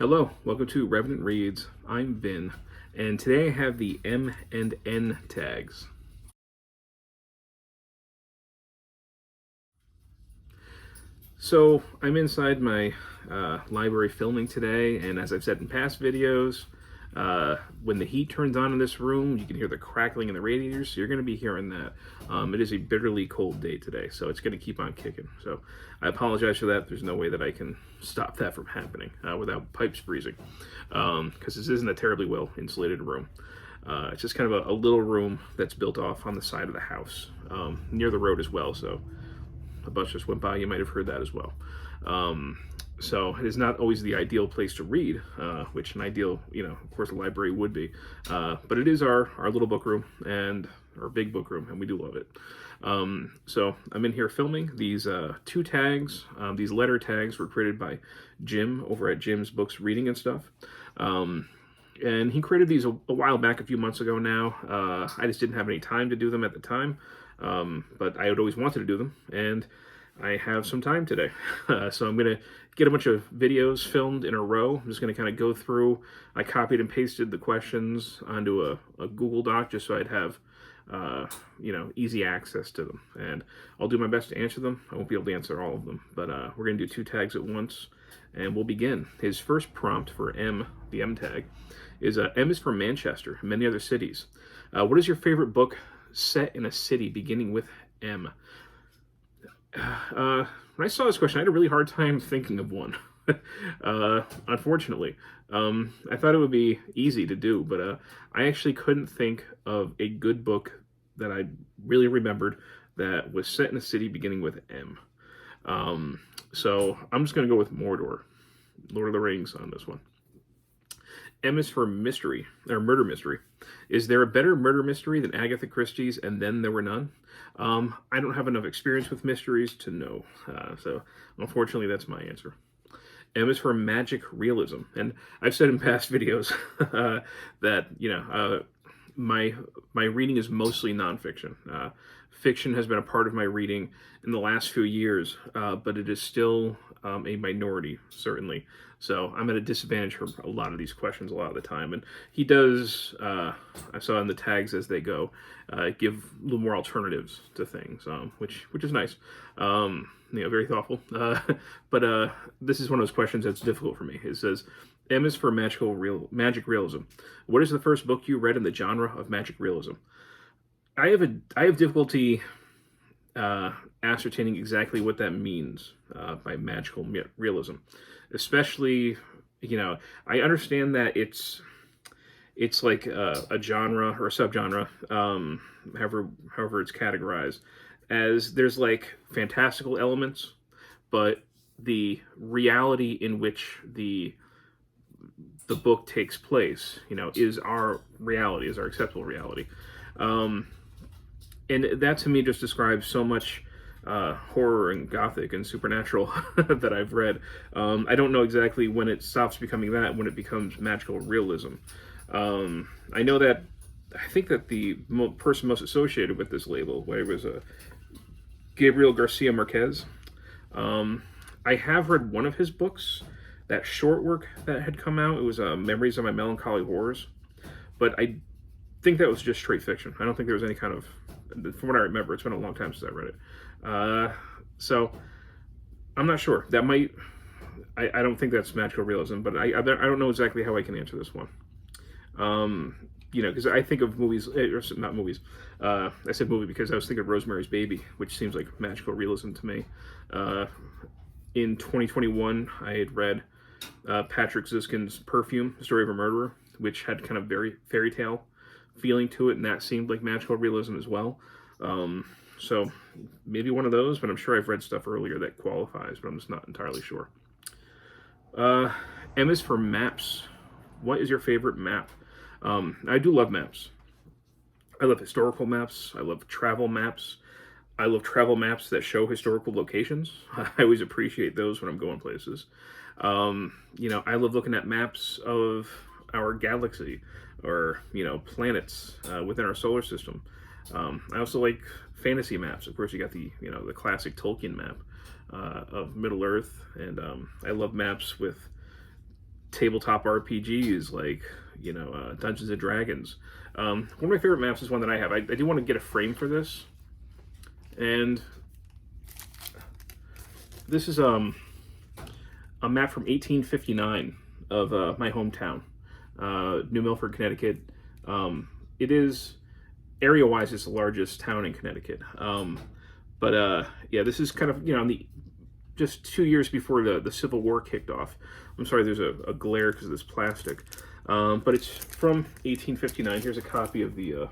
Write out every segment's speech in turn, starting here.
Hello, welcome to Revenant Reads. I'm Vin, and today I have the M and N tags. So I'm inside my library filming today, and as I've said in past videos, when the heat turns on in this room, you can hear the crackling in the radiators, so you're going to be hearing that. It is a bitterly cold day today, so it's going to keep on kicking. So I apologize for that. There's no way that I can stop that from happening without pipes freezing, because this isn't a terribly well insulated room. It's just kind of a little room that's built off on the side of the house, near the road as well, so a bus just went by. You might have heard that as well. So it is not always the ideal place to read, which an ideal, of course, a library would be. But it is our little book room and our big book room, and we do love it. So I'm in here filming these two tags. These letter tags were created by Jim over at Jim's Books Reading and Stuff. And he created these a while back, a few months ago now. I just didn't have any time to do them at the time. But I had always wanted to do them, and I have some time today. So I'm going to get a bunch of videos filmed in a row. I'm just going to kind of go through. I copied and pasted the questions onto a Google Doc just so I'd have, easy access to them. And I'll do my best to answer them. I won't be able to answer all of them, but we're going to do two tags at once, and we'll begin. His first prompt for M, the M tag, is M is for Manchester and many other cities. What is your favorite book set in a city beginning with M? When I saw this question, I had a really hard time thinking of one. Unfortunately, I thought it would be easy to do, but I actually couldn't think of a good book that I really remembered that was set in a city beginning with M. So I'm just going to go with Mordor, Lord of the Rings on this one. M is for mystery, or murder mystery. Is there a better murder mystery than Agatha Christie's And Then There Were None? I don't have enough experience with mysteries to know. So unfortunately, that's my answer. M is for magic realism. And I've said in past videos that, my reading is mostly nonfiction. Fiction has been a part of my reading in the last few years, but it is still a minority, certainly. So I'm at a disadvantage for a lot of these questions a lot of the time. And he does, I saw in the tags as they go, give a little more alternatives to things, which is nice. Very thoughtful. But this is one of those questions that's difficult for me. It says, M is for magic realism. What is the first book you read in the genre of magic realism? I have difficulty ascertaining exactly what that means by magical realism. Especially, I understand that it's like a genre or a subgenre, however it's categorized, as there's like fantastical elements, but the reality in which the book takes place, is our reality, is our acceptable reality. And that to me just describes so much horror and gothic and supernatural that I've read. I don't know exactly when it stops becoming that, when it becomes magical realism. I know that, I think that the person most associated with this label, was Gabriel Garcia Marquez. I have read one of his books, that short work that had come out. It was Memories of My Melancholy Horrors. But I think that was just straight fiction. I don't think there was any kind of, from what I remember, it's been a long time since I read it. So I'm not sure. That might, I don't think that's magical realism, but I don't know exactly how I can answer this one. Because I think of movies, or not movies. I said movie because I was thinking of Rosemary's Baby, which seems like magical realism to me. In 2021, I had read Patrick Ziskin's Perfume, The Story of a Murderer, which had kind of very fairy tale feeling to it, and that seemed like magical realism as well. So maybe one of those, but I'm sure I've read stuff earlier that qualifies, but I'm just not entirely sure. M is for maps. What is your favorite map? I do love maps. I love historical maps. I love travel maps. I love travel maps that show historical locations. I always appreciate those when I'm going places. I love looking at maps of our galaxy or, planets within our solar system. I also like fantasy maps. Of course, you got the classic Tolkien map of Middle Earth, and I love maps with tabletop RPGs like, Dungeons and Dragons. One of my favorite maps is one that I have. I do want to get a frame for this. And this is a map from 1859 of my hometown, New Milford, Connecticut. It is, area-wise, it's the largest town in Connecticut. Yeah, this is kind of, just 2 years before the Civil War kicked off. I'm sorry, there's a glare because of this plastic. But it's from 1859. Here's a copy of the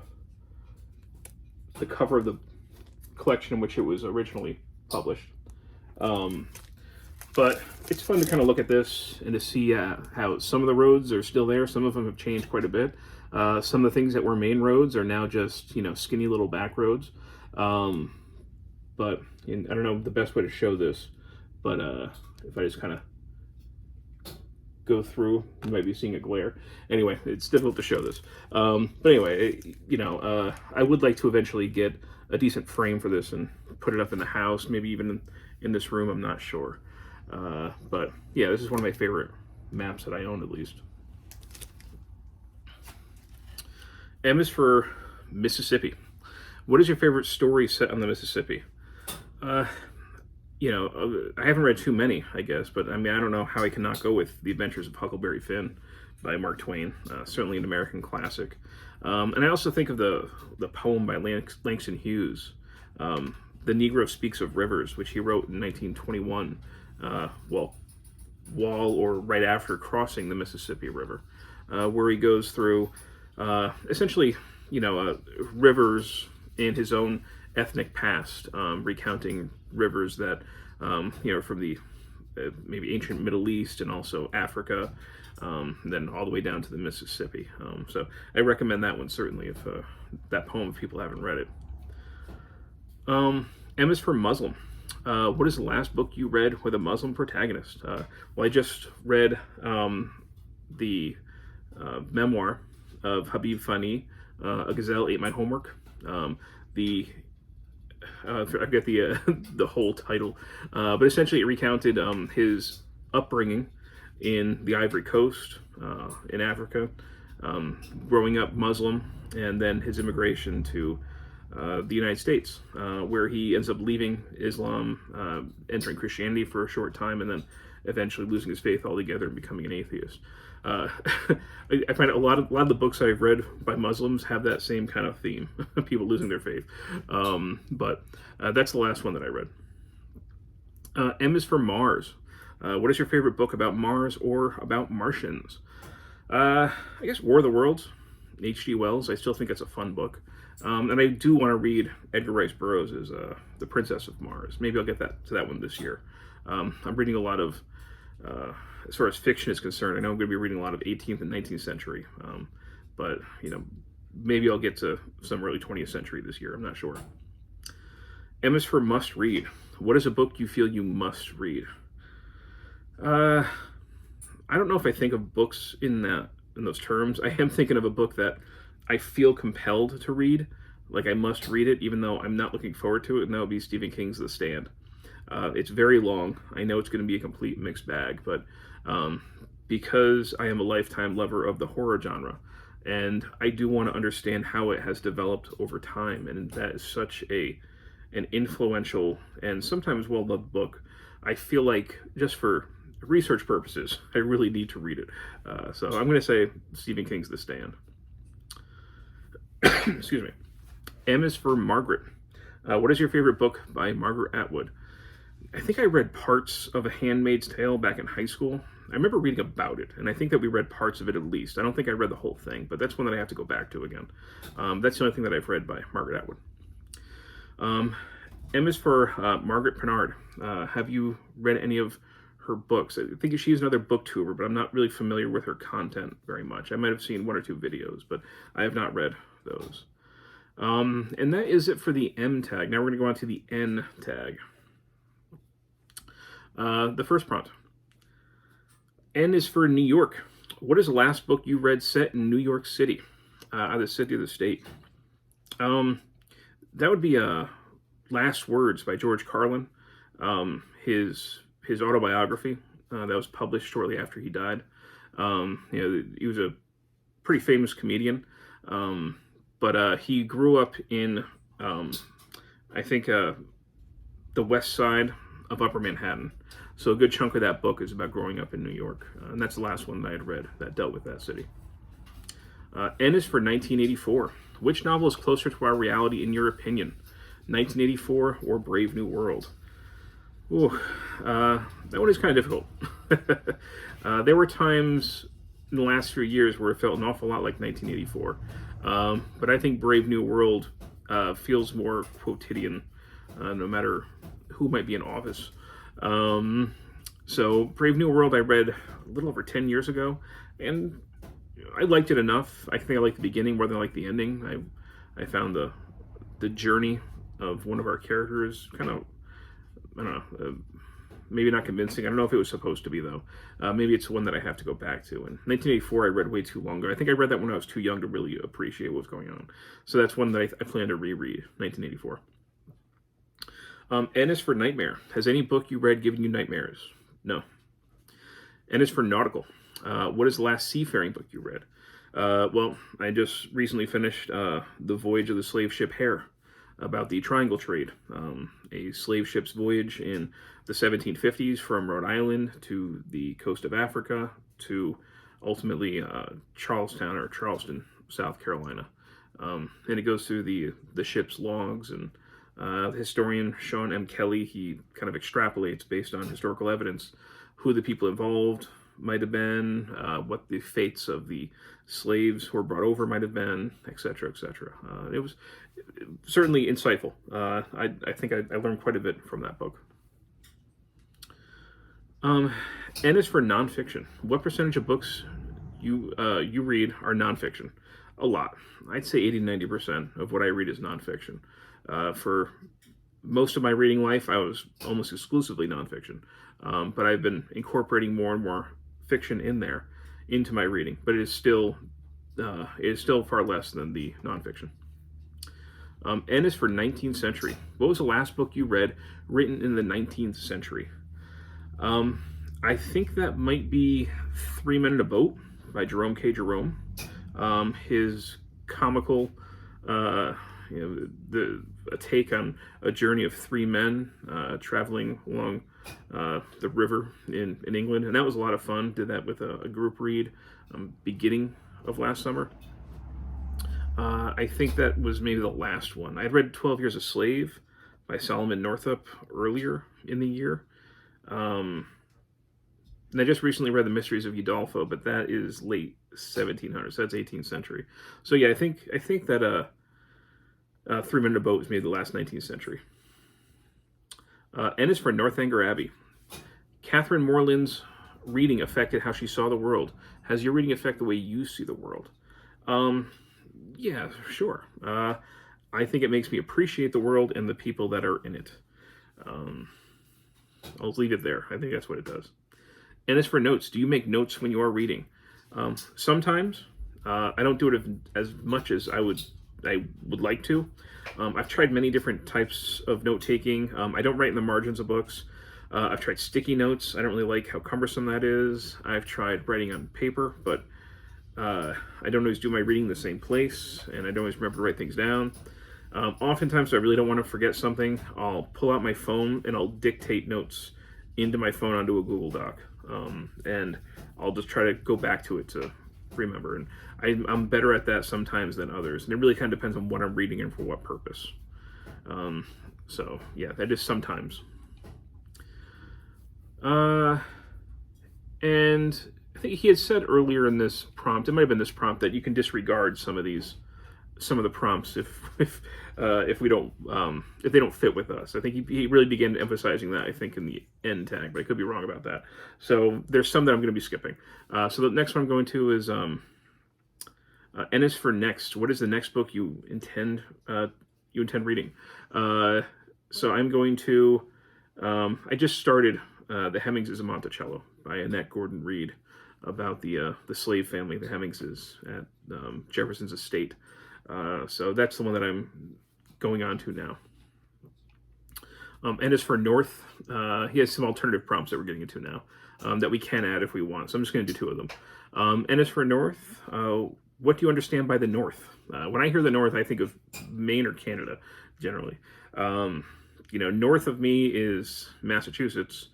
cover of the collection in which it was originally published. But it's fun to kind of look at this and to see how some of the roads are still there. Some of them have changed quite a bit. Some of the things that were main roads are now just, skinny little back roads. But I don't know the best way to show this, but if I just kind of go through, you might be seeing a glare. Anyway, it's difficult to show this. But anyway, I would like to eventually get a decent frame for this and put it up in the house, maybe even in this room, I'm not sure. But yeah, this is one of my favorite maps that I own, at least. M is for Mississippi. What is your favorite story set on the Mississippi? I haven't read too many, I guess, but I mean, I don't know how I cannot go with The Adventures of Huckleberry Finn by Mark Twain, certainly an American classic. And I also think of the poem by Langston Hughes, The Negro Speaks of Rivers, which he wrote in 1921, while or right after crossing the Mississippi River, where he goes through essentially, rivers and his own ethnic past, recounting rivers that, from the maybe ancient Middle East and also Africa, and then all the way down to the Mississippi. So I recommend that one, certainly, if that poem, if people haven't read it. M is for Muslim. What is the last book you read with a Muslim protagonist? Well, I just read the memoir of Habib Fani, A Gazelle Ate My Homework. I forget the whole title, but essentially it recounted his upbringing in the Ivory Coast, in Africa, growing up Muslim, and then his immigration to the United States, where he ends up leaving Islam, entering Christianity for a short time, and then eventually losing his faith altogether and becoming an atheist. I find a lot of the books I've read by Muslims have that same kind of theme, people losing their faith. But that's the last one that I read. M is for Mars. What is your favorite book about Mars or about Martians? I guess War of the Worlds, H.G. Wells. I still think it's a fun book. And I do want to read Edgar Rice Burroughs' The Princess of Mars. Maybe I'll get to that one this year. I'm reading a lot of, as far as fiction is concerned, I know I'm going to be reading a lot of 18th and 19th century. But, maybe I'll get to some early 20th century this year. I'm not sure. M is for must read. What is a book you feel you must read? I don't know if I think of books in those terms. I am thinking of a book that I feel compelled to read, like I must read it, even though I'm not looking forward to it, and that would be Stephen King's The Stand. It's very long. I know it's going to be a complete mixed bag, but because I am a lifetime lover of the horror genre, and I do want to understand how it has developed over time, and that is such an influential and sometimes well-loved book, I feel like just for research purposes, I really need to read it. So I'm going to say Stephen King's The Stand. Excuse me. M is for Margaret. What is your favorite book by Margaret Atwood? I think I read parts of A Handmaid's Tale back in high school. I remember reading about it, and I think that we read parts of it at least. I don't think I read the whole thing, but that's one that I have to go back to again. That's the only thing that I've read by Margaret Atwood. M is for Margaret Pinard. Have you read any of her books? I think she's another booktuber, but I'm not really familiar with her content very much. I might have seen one or two videos, but I have not read those. And that is it for the M tag. Now we're going to go on to the N tag. The first prompt. N is for New York. What is the last book you read set in New York City? Either city or the state. That would be Last Words by George Carlin. His autobiography that was published shortly after he died. He was a pretty famous comedian, but he grew up in, I think, the west side of Upper Manhattan. So a good chunk of that book is about growing up in New York, and that's the last one that I had read that dealt with that city. N is for 1984. Which novel is closer to our reality in your opinion? 1984 or Brave New World? Ooh, that one is kind of difficult. There were times in the last few years where it felt an awful lot like 1984. But I think Brave New World feels more quotidian, no matter who might be in office. So Brave New World I read a little over 10 years ago, and I liked it enough. I think I liked the beginning more than I liked the ending. I found the journey of one of our characters kind of, I don't know, maybe not convincing. I don't know if it was supposed to be, though. Maybe it's one that I have to go back to. And 1984 I read way too long ago. I think I read that when I was too young to really appreciate what was going on. So that's one that I plan to reread, 1984. N is for nightmare. Has any book you read given you nightmares? No. N is for nautical. What is the last seafaring book you read? Well, I just recently finished The Voyage of the Slave Ship Hare, about the Triangle Trade, a slave ship's voyage in the 1750s from Rhode Island to the coast of Africa to ultimately Charleston, South Carolina. And it goes through the ship's logs, and the historian Sean M. Kelly, he kind of extrapolates based on historical evidence who the people involved might have been, what the fates of the slaves who were brought over might have been, etc., etc. It was certainly insightful. I think I learned quite a bit from that book. N is for nonfiction. What percentage of books you read are nonfiction? A lot. I'd say 80-90% of what I read is nonfiction. For most of my reading life, I was almost exclusively nonfiction. But I've been incorporating more and more fiction in there into my reading, but it is still far less than the nonfiction. N is for 19th century. What was the last book you read written in the 19th century? I think that might be 3 Men in a Boat by Jerome K. Jerome. His comical, a take on a journey of 3 men traveling along the river in England, and that was a lot of fun. Did that with a group read beginning of last summer. I think that was maybe the last one. I'd read 12 Years a Slave by Solomon Northup earlier in the year. And I just recently read The Mysteries of Udolpho, but that is late 1700s. So that's 18th century. So yeah, I think that 3 Men in a Boat was maybe the last 19th century. N is for Northanger Abbey. Catherine Morland's reading affected how she saw the world. Has your reading affected the way you see the world? Yeah, sure. I think it makes me appreciate the world and the people that are in it. I'll leave it there. I think that's what it does. And as for notes, do you make notes when you are reading? Sometimes. I don't do it as much as I would like to. I've tried many different types of note-taking. I don't write in the margins of books. I've tried sticky notes. I don't really like how cumbersome that is. I've tried writing on paper, but I don't always do my reading in the same place, and I don't always remember to write things down. Oftentimes, if I really don't want to forget something, I'll pull out my phone and I'll dictate notes into my phone onto a Google Doc. And I'll just try to go back to it to remember. And I'm better at that sometimes than others. And it really kind of depends on what I'm reading and for what purpose. So, yeah, that is sometimes. And I think he had said earlier in this prompt, it might have been this prompt, that you can disregard some of the prompts if we don't if they don't fit with us. I think he really began emphasizing that, I think, in the end tag, but I could be wrong about that. So there's some that I'm going to be skipping. So the next one I'm going to is N is for next. What is the next book you intend reading? So I'm going to I just started The Hemmings is a Monticello by Annette Gordon Reed, about the slave family, the Hemmingses, at Jefferson's estate. So that's the one that I'm going on to now. And as for North, he has some alternative prompts that we're getting into now. that we can add if we want. So I'm just going to do 2 of them. And as for North, what do you understand by the North? When I hear the North, I think of Maine or Canada, generally. North of me is Massachusetts,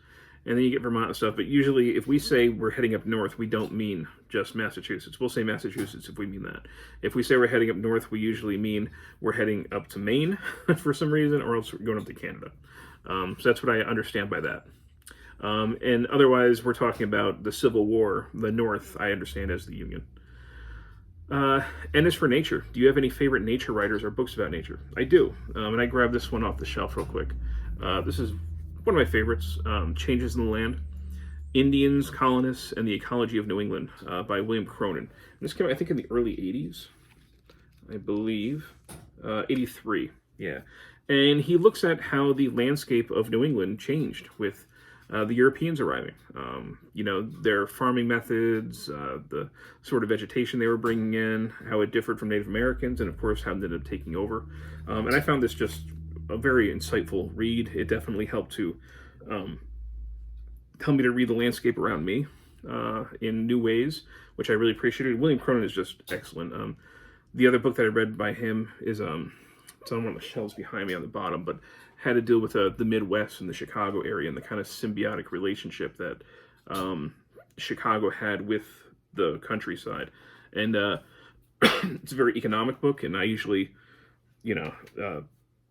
and then you get Vermont and stuff. But usually, if we say we're heading up north, we don't mean just Massachusetts. We'll say Massachusetts if we mean that. If we say we're heading up north, we usually mean we're heading up to Maine for some reason, or else we're going up to Canada. So that's what I understand by that. And otherwise, we're talking about the Civil War. The North, I understand as the Union. And as for nature, do you have any favorite nature writers or books about nature? I do, and I grabbed this one off the shelf real quick. This is one of my favorites, Changes in the Land, Indians, Colonists, and the Ecology of New England by William Cronin. And this came out, I think, in the early 80s, I believe, 83, yeah. And he looks at how the landscape of New England changed with the Europeans arriving. Their farming methods, the sort of vegetation they were bringing in, how it differed from Native Americans, and of course how it ended up taking over. And I found this just a very insightful read. It definitely helped to help me to read the landscape around me in new ways, which I really appreciated. William Cronin is just excellent. The other book that I read by him is it's on one of the shelves behind me on the bottom, but had to deal with the Midwest and the Chicago area and the kind of symbiotic relationship that Chicago had with the countryside. And it's a very economic book, and I usually,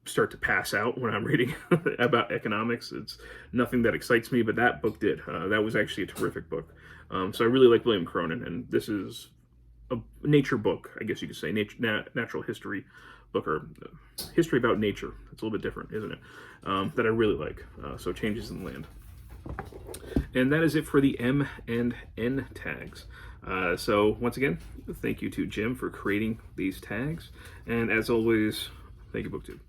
start to pass out when I'm reading about economics. It's nothing that excites me, but that book did. That was actually a terrific book. So I really like William Cronin, and this is a nature book, I guess you could say, natural history book, or history about nature. It's a little bit different, isn't it? That I really like. So Changes in the Land. And that is it for the M and N tags. So once again, thank you to Jim for creating these tags. And as always, thank you, BookTube.